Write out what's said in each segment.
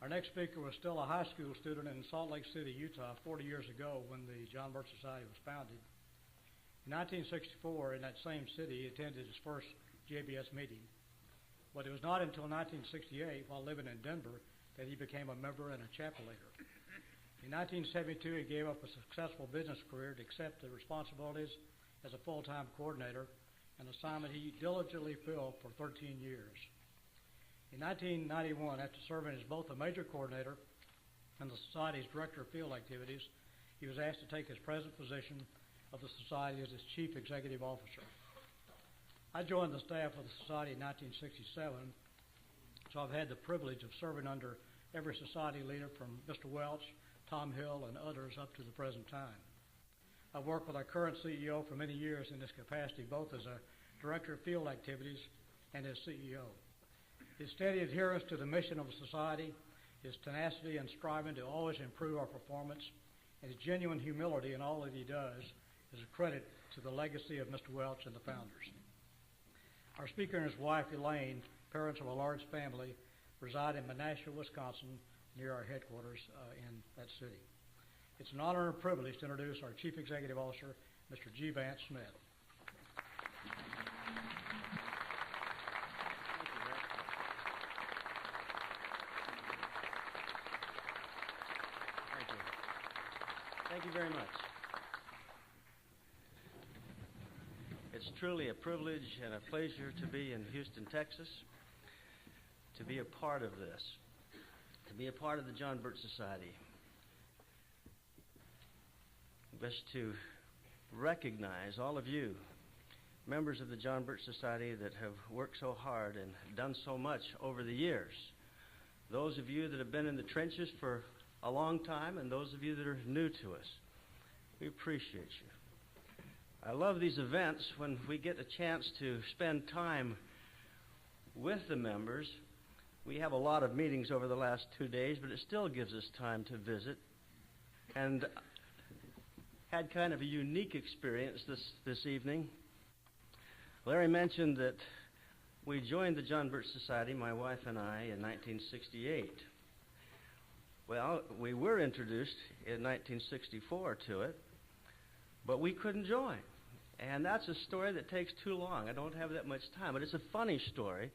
Our next speaker was still a high school student in Salt Lake City, Utah, 40 years ago when the John Birch Society was founded. In 1964, in that same city, he attended his first JBS meeting. But it was not until 1968, while living in Denver, that he became a member and a chapel leader. In 1972, he gave up a successful business career to accept the responsibilities as a full-time coordinator, an assignment he diligently filled for 13 years. In 1991, after serving as both a major coordinator and the Society's director of field activities, he was asked to take his present position of the Society as its chief executive officer. I joined the staff of the Society in 1967, so I've had the privilege of serving under every Society leader from Mr. Welch, Tom Hill, and others up to the present time. I've worked with our current CEO for many years in this capacity, both as a director of field activities and as CEO. His steady adherence to the mission of the Society, his tenacity and striving to always improve our performance, and his genuine humility in all that he does is a credit to the legacy of Mr. Welch and the founders. Our speaker and his wife, Elaine, parents of a large family, reside in Menasha, Wisconsin, near our headquarters in that city. It's an honor and a privilege to introduce our Chief Executive Officer, Mr. G. Vance Smith. Thank you. Thank you very much. It's truly a privilege and a pleasure to be in Houston, Texas, to be a part of this, to be a part of the John Birch Society. I wish to recognize all of you, members of the John Birch Society, that have worked so hard and done so much over the years. Those of you that have been in the trenches for a long time, and those of you that are new to us, we appreciate you. I love these events when we get a chance to spend time with the members. We have a lot of meetings over the last 2 days, but it still gives us time to visit. And had kind of a unique experience this evening. Larry mentioned that we joined the John Birch Society, my wife and I, in 1968. Well, we were introduced in 1964 to it, but we couldn't join. And that's a story that takes too long. I don't have that much time, but it's a funny story,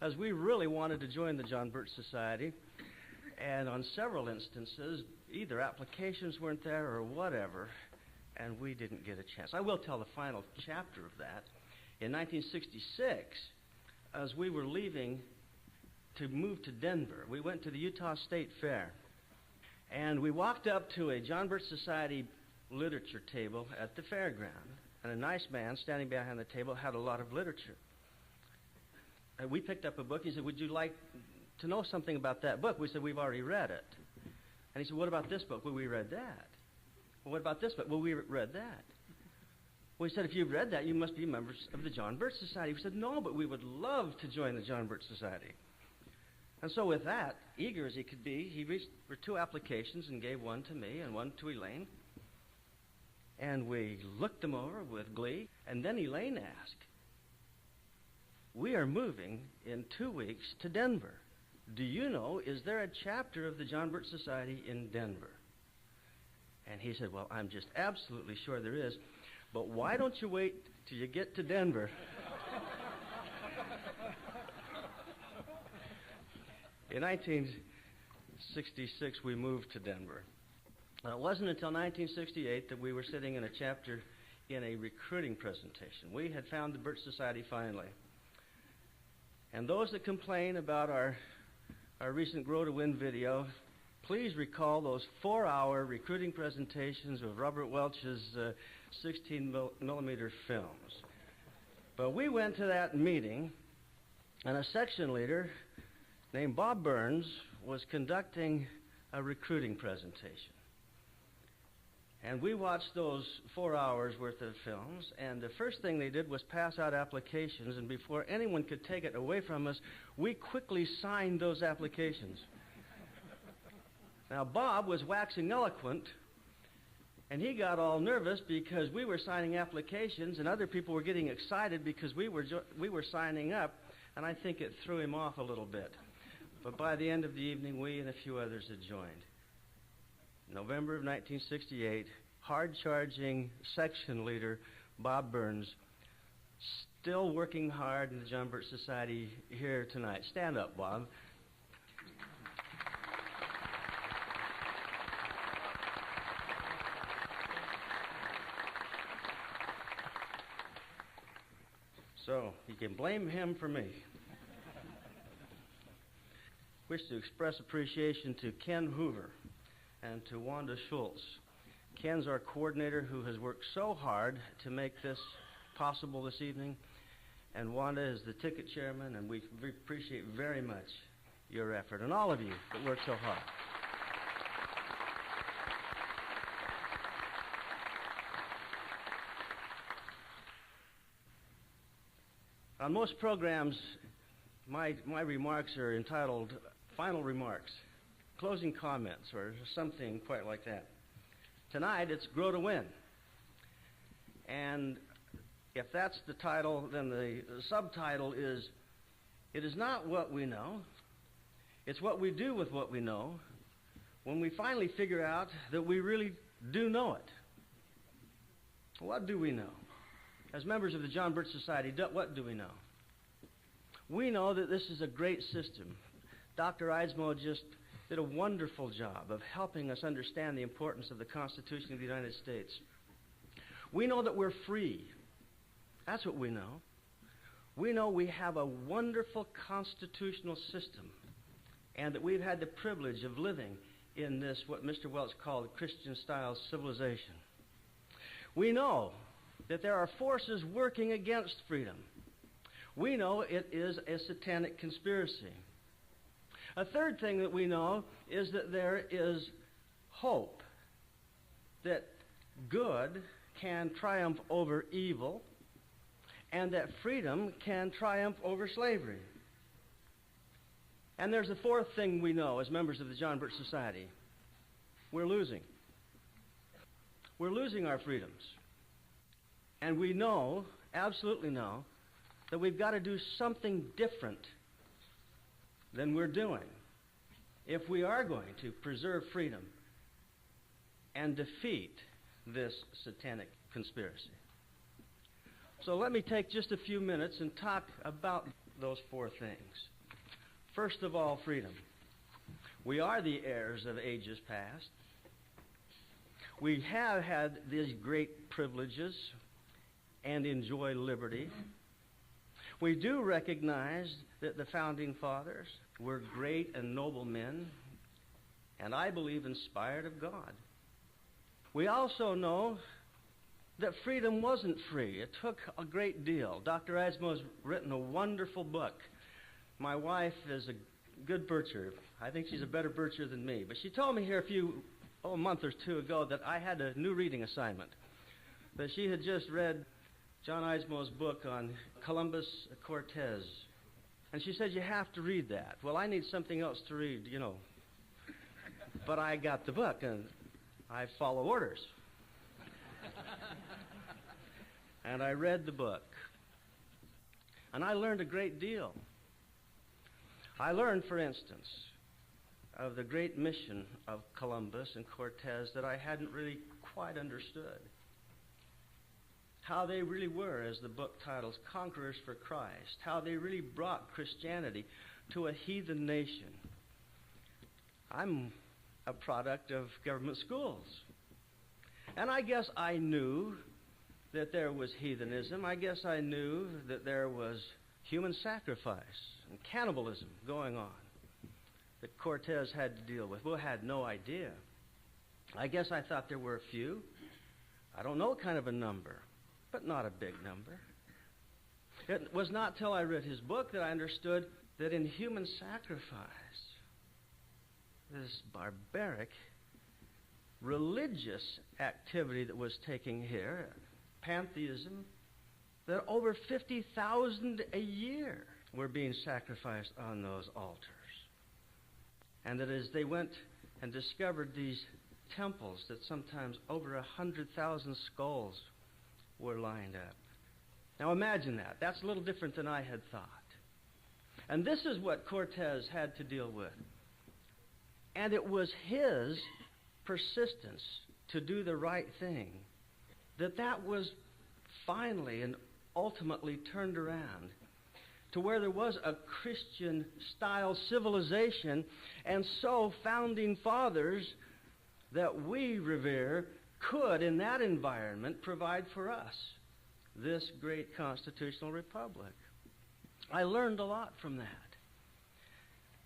as we really wanted to join the John Birch Society, and on several instances, either applications weren't there or whatever, and we didn't get a chance. I will tell the final chapter of that. In 1966, as we were leaving to move to Denver, we went to the Utah State Fair, and we walked up to a John Birch Society literature table at the fairground, and a nice man standing behind the table had a lot of literature. And we picked up a book. He said, "Would you like to know something about that book?" We said, "We've already read it." And he said, "What about this book?" "Well, we read that." "Well, what about this book?" "Well, we read that." Well, he said, "If you've read that, you must be members of the John Birch Society." We said, "No, but we would love to join the John Birch Society." And so with that, eager as he could be, he reached for 2 applications and gave one to me and one to Elaine. And we looked them over with glee. And then Elaine asked, "We are moving in 2 weeks to Denver. Do you know, is there a chapter of the John Birch Society in Denver?" And he said, "Well, I'm just absolutely sure there is. But why don't you wait till you get to Denver?" In 1966, we moved to Denver. It wasn't until 1968 that we were sitting in a chapter in a recruiting presentation. We had found the Birch Society finally. And those that complain about our recent Grow to Win video, please recall those 4-hour recruiting presentations of Robert Welch's 16-millimeter films. But we went to that meeting, and a section leader named Bob Burns was conducting a recruiting presentation. And we watched those 4 hours worth of films, and the first thing they did was pass out applications, and before anyone could take it away from us, we quickly signed those applications. Now, Bob was waxing eloquent, and he got all nervous because we were signing applications, and other people were getting excited because we were signing up, and I think it threw him off a little bit. but by the end of the evening, we and a few others had joined. November of 1968, hard-charging section leader Bob Burns, still working hard in the John Birch Society here tonight. Stand up, Bob. So, you can blame him for me. Wish to express appreciation to Ken Hoover and to Wanda Schultz. Ken's our coordinator who has worked so hard to make this possible this evening, and Wanda is the ticket chairman, and we appreciate very much your effort, and all of you that worked so hard. On most programs, my remarks are entitled Final Remarks, Closing Comments, or something quite like that. Tonight, it's Grow to Win. And if that's the title, then the subtitle is, It is not what we know, it's what we do with what we know when we finally figure out that we really do know it. What do we know? As members of the John Birch Society, what do we know? We know that this is a great system. Dr. Eidsmoe just did a wonderful job of helping us understand the importance of the Constitution of the United States. We know that we're free. That's what we know. We know we have a wonderful constitutional system, and that we've had the privilege of living in this, what Mr. Welch called Christian-style civilization. We know that there are forces working against freedom. We know it is a satanic conspiracy. A third thing that we know is that there is hope, that good can triumph over evil, and that freedom can triumph over slavery. And there's a fourth thing we know as members of the John Birch Society. We're losing. We're losing our freedoms. And we know, absolutely know, that we've got to do something different than we're doing if we are going to preserve freedom and defeat this satanic conspiracy. So let me take just a few minutes and talk about those four things. First of all, freedom. We are the heirs of ages past. We have had these great privileges and enjoy liberty. We do recognize that the Founding Fathers were great and noble men, and I believe inspired of God. We also know that freedom wasn't free. It took a great deal. Dr. Eidsmoe has written a wonderful book. My wife is a good bircher. I think she's a better bircher than me. But she told me here a month or two ago that I had a new reading assignment. That she had just read John Eidsmoe's book on Columbus Cortez. And she said, you have to read that. Well, I need something else to read, you know. But I got the book, and I follow orders. And I read the book. And I learned a great deal. I learned, for instance, of the great mission of Columbus and Cortez that I hadn't really quite understood. How they really were, as the book titles, conquerors for Christ. How they really brought Christianity to a heathen nation. I'm a product of government schools. And I guess I knew that there was heathenism. I guess I knew that there was human sacrifice and cannibalism going on that Cortez had to deal with. Well, I had no idea. I guess I thought there were a few. I don't know what kind of a number, but not a big number. It was not till I read his book that I understood that in human sacrifice, this barbaric religious activity that was taking here, pantheism, that over 50,000 a year were being sacrificed on those altars. And that as they went and discovered these temples, that sometimes over 100,000 skulls were lined up. Now imagine that. That's a little different than I had thought. And this is what Cortez had to deal with. And it was his persistence to do the right thing that was finally and ultimately turned around to where there was a Christian-style civilization, and so founding fathers that we revere could, in that environment, provide for us this great constitutional republic. I learned a lot from that.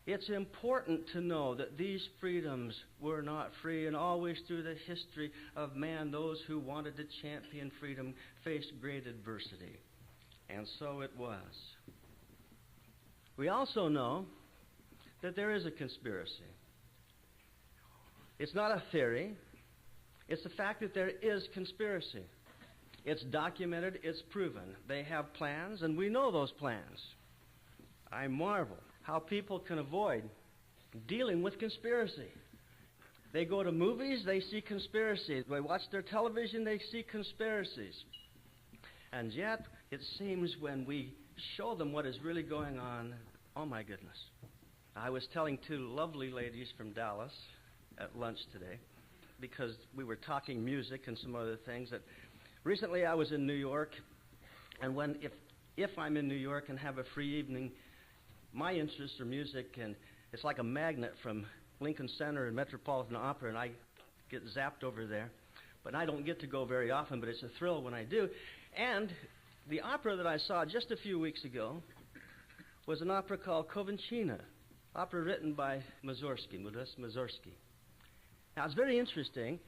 It's important to know that these freedoms were not free, and always through the history of man, those who wanted to champion freedom faced great adversity. And so it was. We also know that there is a conspiracy. It's not a theory. It's the fact that there is conspiracy. It's documented, it's proven. They have plans, and we know those plans. I marvel how people can avoid dealing with conspiracy. They go to movies, they see conspiracies. They watch their television, they see conspiracies. And yet, it seems when we show them what is really going on, oh my goodness. I was telling two lovely ladies from Dallas at lunch today, because we were talking music and some other things, that recently I was in New York, and if I'm in New York and have a free evening, my interests are music, and it's like a magnet from Lincoln Center and Metropolitan Opera, and I get zapped over there. But I don't get to go very often, but it's a thrill when I do. And the opera that I saw just a few weeks ago was an opera called Kovenchina, opera written by Modest Mussorgsky. Now, it's very interesting,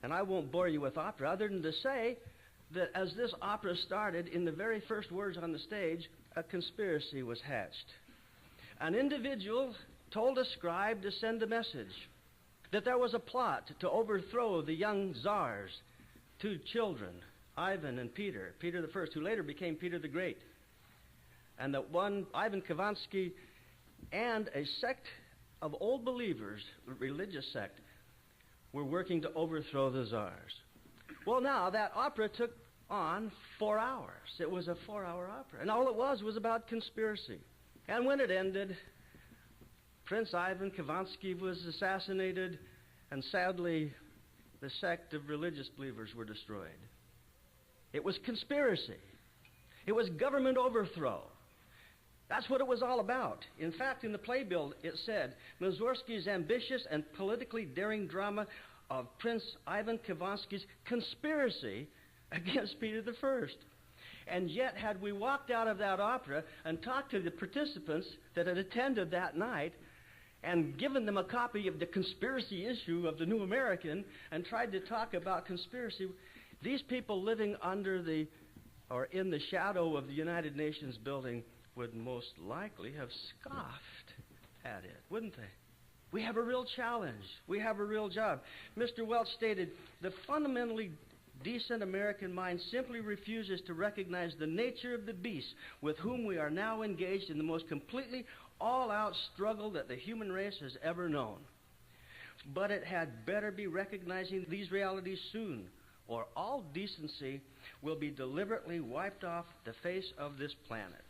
and I won't bore you with opera other than to say that as this opera started, in the very first words on the stage, a conspiracy was hatched. An individual told a scribe to send a message that there was a plot to overthrow the young czars, two children, Ivan and Peter the First, who later became Peter the Great. And that one, Ivan Khovansky, and a sect of old believers, a religious sect, were working to overthrow the czars. Well, now, that opera took on 4 hours. It was a 4-hour opera. And all it was about conspiracy. And when it ended, Prince Ivan Khovansky was assassinated, and sadly, the sect of religious believers were destroyed. It was conspiracy. It was government overthrow. That's what it was all about. In fact, in the playbill, it said, Mussorgsky's ambitious and politically daring drama of Prince Ivan Khovansky's conspiracy against Peter the First. And yet, had we walked out of that opera and talked to the participants that had attended that night and given them a copy of the conspiracy issue of the New American and tried to talk about conspiracy, these people living under or in the shadow of the United Nations building would most likely have scoffed at it, wouldn't they? We have a real challenge. We have a real job. Mr. Welch stated, the fundamentally decent American mind simply refuses to recognize the nature of the beast with whom we are now engaged in the most completely all-out struggle that the human race has ever known. But it had better be recognizing these realities soon, or all decency will be deliberately wiped off the face of this planet.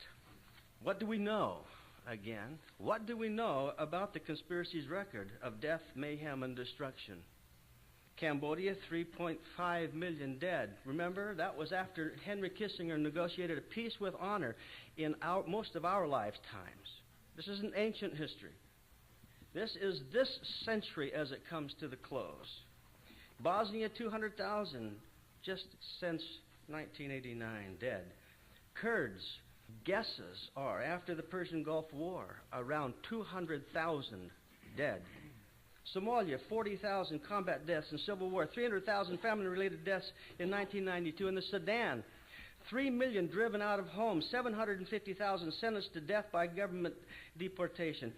What do we know, again? What do we know about the conspiracy's record of death, mayhem, and destruction? Cambodia, 3.5 million dead. Remember, that was after Henry Kissinger negotiated a peace with honor in most of our lifetimes. This isn't ancient history. This is this century as it comes to the close. Bosnia, 200,000 just since 1989 dead. Kurds, guesses are, after the Persian Gulf War, around 200,000 dead. Somalia, 40,000 combat deaths in civil war, 300,000 family-related deaths in 1992. In the Sudan, 3 million driven out of homes, 750,000 sentenced to death by government deportation.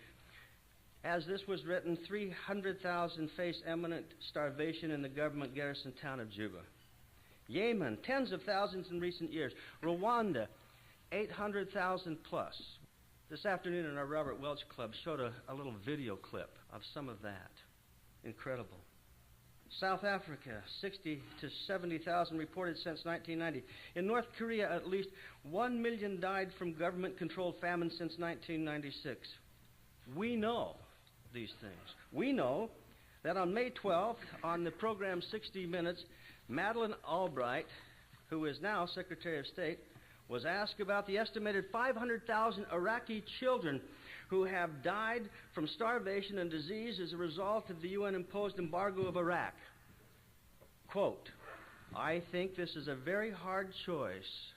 As this was written, 300,000 face imminent starvation in the government garrison town of Juba. Yemen, tens of thousands in recent years. Rwanda, 800,000 plus. This afternoon in our Robert Welch Club showed a little video clip of some of that. Incredible. South Africa, 60 to 70,000 reported since 1990. In North Korea, at least 1 million died from government-controlled famine since 1996. We know these things. We know that on May 12th, on the program 60 Minutes, Madeleine Albright, who is now Secretary of State, was asked about the estimated 500,000 Iraqi children who have died from starvation and disease as a result of the UN-imposed embargo of Iraq. Quote, "I think this is a very hard choice,"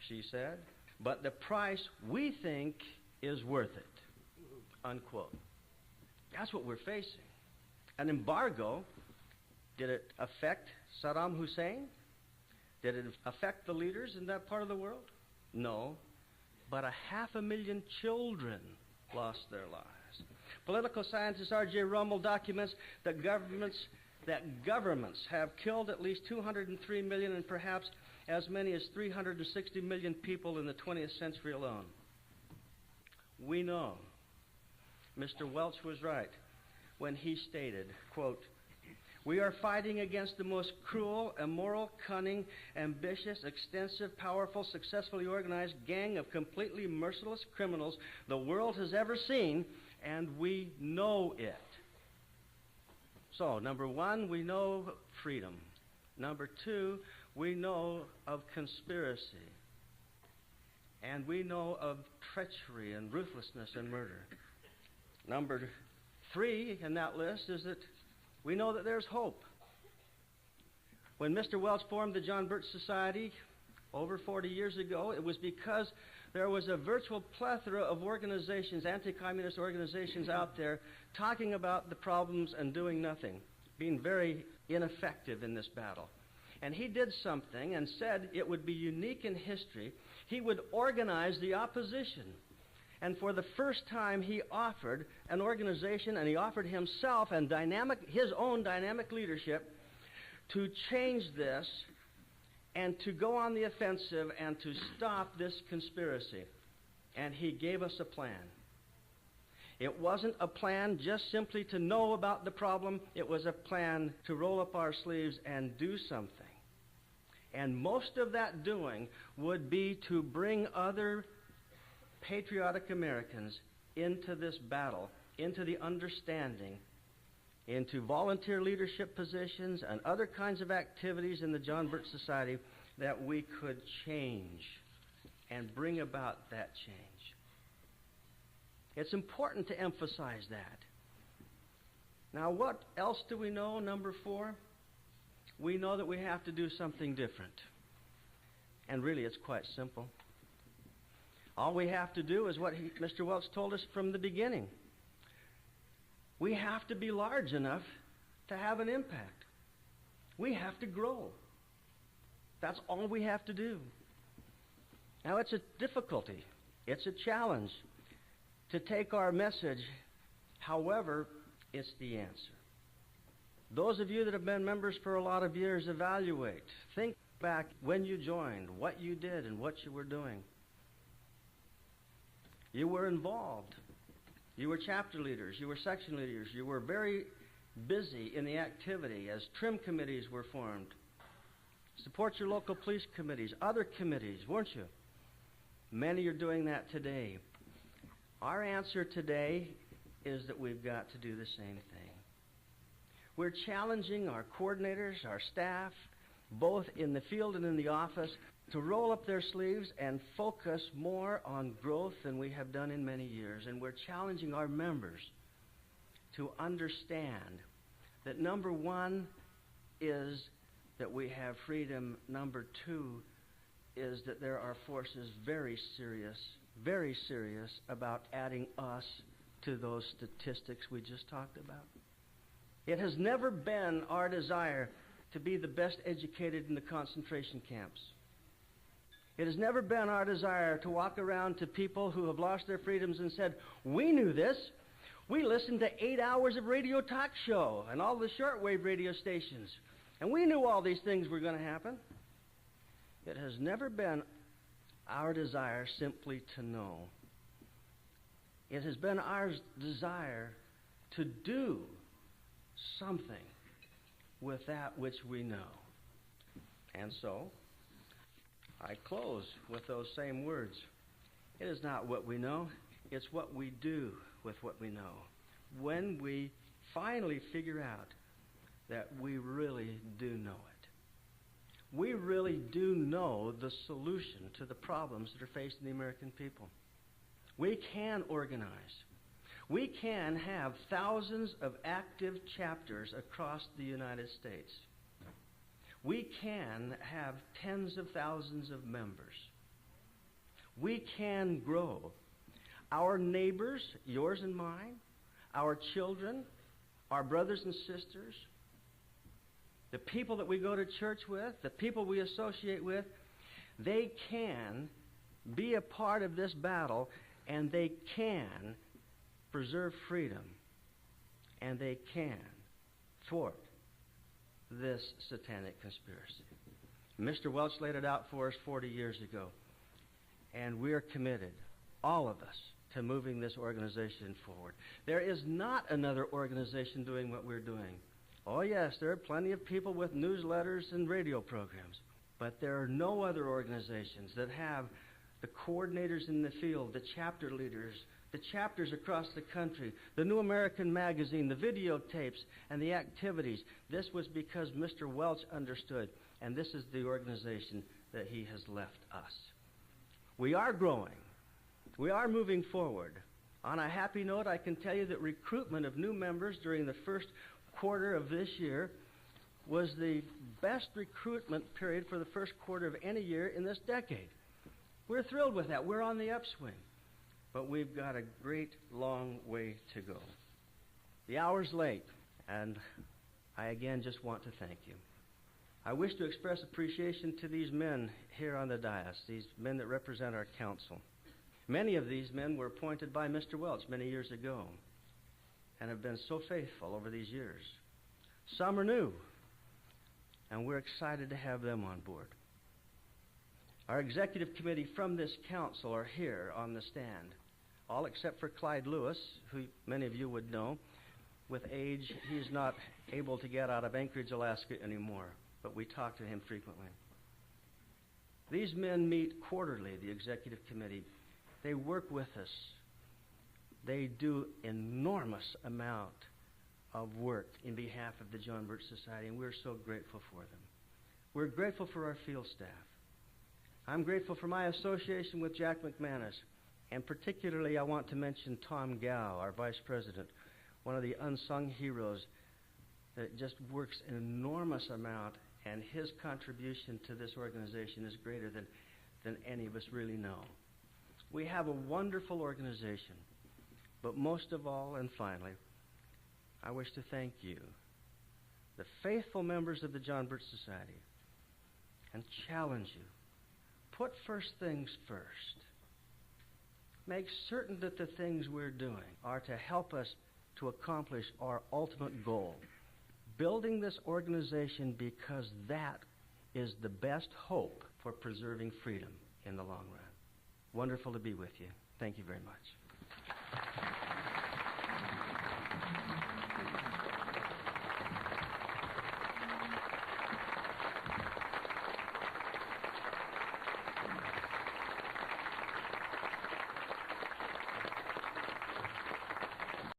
she said, "but the price we think is worth it." Unquote. That's what we're facing. An embargo. Did it affect Saddam Hussein? Did it affect the leaders in that part of the world? No. But 500,000 children lost their lives. Political scientist R.J. Rummel documents that governments have killed at least 203 million and perhaps as many as 360 million people in the 20th century alone. We know Mr. Welch was right when he stated, quote, "We are fighting against the most cruel, immoral, cunning, ambitious, extensive, powerful, successfully organized gang of completely merciless criminals the world has ever seen, and we know it." So, number one, we know freedom. Number two, we know of conspiracy. And we know of treachery and ruthlessness and murder. Number three in that list is that we know that there's hope. When Mr. Welch formed the John Birch Society over 40 years ago, it was because there was a virtual plethora of organizations, anti-communist organizations out there, talking about the problems and doing nothing, being very ineffective in this battle. And he did something and said it would be unique in history. He would organize the opposition. And for the first time, he offered an organization, and he offered himself and his own dynamic leadership to change this and to go on the offensive and to stop this conspiracy. And he gave us a plan. It wasn't a plan just simply to know about the problem. It was a plan to roll up our sleeves and do something. And most of that doing would be to bring other patriotic Americans into this battle, into the understanding, into volunteer leadership positions and other kinds of activities in the John Birch Society that we could change and bring about that change. It's important to emphasize that. Now, what else do we know? Number four, we know that we have to do something different. And really, it's quite simple. All we have to do is what Mr. Welch told us from the beginning. We have to be large enough to have an impact. We have to grow. That's all we have to do. Now, it's a difficulty. It's a challenge to take our message. However, it's the answer. Those of you that have been members for a lot of years, evaluate. Think back when you joined, what you did and what you were doing. You were involved. You were chapter leaders. You were section leaders. You were very busy in the activity as trim committees were formed. Support your local police committees, other committees, weren't you? Many are doing that today. Our answer today is that we've got to do the same thing. We're challenging our coordinators, our staff, both in the field and in the office, to roll up their sleeves and focus more on growth than we have done in many years. And we're challenging our members to understand that number one is that we have freedom. Number two is that there are forces very serious about adding us to those statistics we just talked about. It has never been our desire to be the best educated in the concentration camps. It has never been our desire to walk around to people who have lost their freedoms and said, "We knew this. We listened to 8 hours of radio talk show and all the shortwave radio stations, and we knew all these things were going to happen." It has never been our desire simply to know. It has been our desire to do something with that which we know. And so, I close with those same words. It is not what we know, it's what we do with what we know. When we finally figure out that we really do know it. We really do know the solution to the problems that are facing the American people. We can organize. We can have thousands of active chapters across the United States. We can have tens of thousands of members. We can grow. Our neighbors, yours and mine, our children, our brothers and sisters, the people that we go to church with, the people we associate with, they can be a part of this battle, and they can preserve freedom, and they can thwart this satanic conspiracy. Mr. Welch laid it out for us 40 years ago, and we're committed, all of us, to moving this organization forward. There is not another organization doing what we're doing. Oh yes, there are plenty of people with newsletters and radio programs, but there are no other organizations that have the coordinators in the field, the chapter leaders, the chapters across the country, the New American Magazine, the videotapes, and the activities. This was because Mr. Welch understood, and this is the organization that he has left us. We are growing. We are moving forward. On a happy note, I can tell you that recruitment of new members during the first quarter of this year was the best recruitment period for the first quarter of any year in this decade. We're thrilled with that. We're on the upswing. But we've got a great long way to go. The hour's late, and I again just want to thank you. I wish to express appreciation to these men here on the dais, these men that represent our council. Many of these men were appointed by Mr. Welch many years ago and have been so faithful over these years. Some are new, and we're excited to have them on board. Our executive committee from this council are here on the stand, all except for Clyde Lewis, who many of you would know. With age, he's not able to get out of Anchorage, Alaska anymore, but we talk to him frequently. These men meet quarterly, the executive committee. They work with us. They do enormous amount of work in behalf of the John Birch Society, and we're so grateful for them. We're grateful for our field staff. I'm grateful for my association with Jack McManus, and particularly I want to mention Tom Gow, our vice president, one of the unsung heroes that just works an enormous amount, and his contribution to this organization is greater than any of us really know. We have a wonderful organization, but most of all and finally, I wish to thank you, the faithful members of the John Birch Society, and challenge you. Put first things first. Make certain that the things we're doing are to help us to accomplish our ultimate goal, building this organization, because that is the best hope for preserving freedom in the long run. Wonderful to be with you. Thank you very much.